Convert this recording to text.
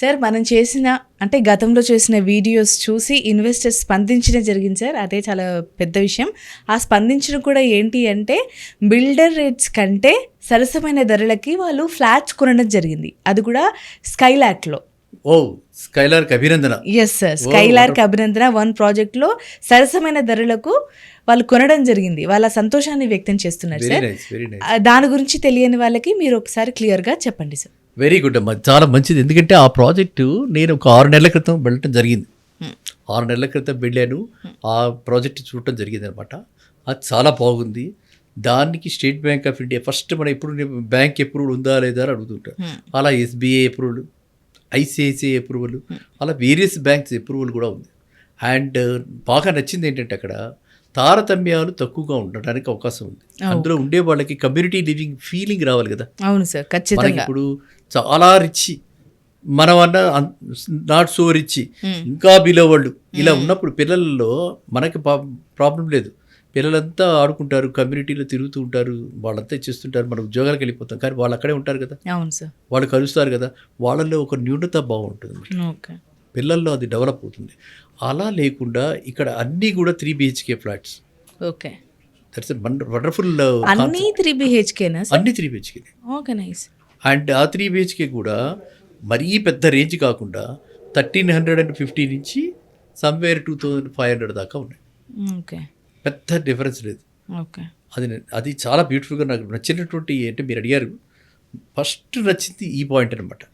Sir మనం చేసిన అంటే గతంలో చేసిన వీడియోస్ చూసి ఇన్వెస్టర్స్ స్పందించడం జరిగింది సార్. అదే చాలా పెద్ద విషయం. ఆ స్పందించడం కూడా ఏంటి అంటే బిల్డర్ రేట్స్ కంటే సరసమైన ధరలకి వాళ్ళు ఫ్లాట్స్ కొనడం జరిగింది. అది కూడా స్కైలాక్లో. ఓ స్కైలార్క్ అభినందన. ఎస్ సార్, స్కైలార్క్ అభినందన 1 ప్రాజెక్ట్లో సరసమైన ధరలకు వాళ్ళు కొనడం జరిగింది. వాళ్ళ సంతోషాన్ని వ్యక్తం చేస్తున్నారు very sir. Nice, very nice. దాని గురించి తెలియని వాళ్ళకి మీరు ఒకసారి క్లియర్గా చెప్పండి సార్. వెరీ గుడ్ అమ్మా, చాలా మంచిది. ఎందుకంటే ఆ ప్రాజెక్టు నేను ఒక 6 నెలల క్రితం వెళ్ళటం జరిగింది. 6 నెలల క్రితం వెళ్ళాను, ఆ ప్రాజెక్ట్ చూడటం జరిగింది అనమాట. అది చాలా బాగుంది. దానికి state bank of India first మనం ఎప్పుడు బ్యాంక్ అప్రూవల్ ఉందా లేదా అని అడుగుతుంటారు. అలా ఎస్బీఐ అప్రూవల్, ఐసిఐసిఐ అప్రూవల్, అలా వేరియస్ బ్యాంక్స్ అప్రూవల్ కూడా ఉంది. అండ్ బాగా నచ్చింది ఏంటంటే అక్కడ తారతమ్యాలు తక్కువగా ఉండడానికి అవకాశం ఉంది. అందులో ఉండే వాళ్ళకి కమ్యూనిటీ లివింగ్ ఫీలింగ్ రావాలి కదా. అవును సార్, మనకి ఖచ్చితంగా. ఇప్పుడు చాలా రిచ్, మనం అన్న నాట్ సో రిచ్, ఇంకా బిలో వాళ్ళు ఇలా ఉన్నప్పుడు పిల్లల్లో మనకి ప్రాబ్లం లేదు. పిల్లలంతా ఆడుకుంటారు, కమ్యూనిటీలో తిరుగుతూ ఉంటారు, వాళ్ళంతా చేస్తుంటారు, మన ఉద్యోగాలకు వెళ్ళిపోతాం. కానీ వాళ్ళు అక్కడే ఉంటారు కదా, అవును సార్. వాళ్ళు కలుస్తారు కదా, వాళ్ళల్లో ఒక న్యూనత బాగుంటుంది. ఓకే. పిల్లల్లో అది డెవలప్ అవుతుంది. అలా లేకుండా ఇక్కడ అన్నీ కూడా 3 BHK flats. Okay. That's wonderful. అన్నీ 3 BHKనా సార్? అన్ని 3 BHK. Okay, nice. అండ్ ఆ 3 BHK కూడా మరీ పెద్ద రేంజ్ కాకుండా 1350 నుంచి సమ్వేర్ 2500 దాకా ఉన్నాయి. ఓకే. పెద్ద డిఫరెన్స్ లేదు. ఓకే. అది చాలా బ్యూటిఫుల్గా నాకు నచ్చినటువంటి అంటే మీరు అడిగారు, ఫస్ట్ నచ్చింది ఈ పాయింట్ అనమాట.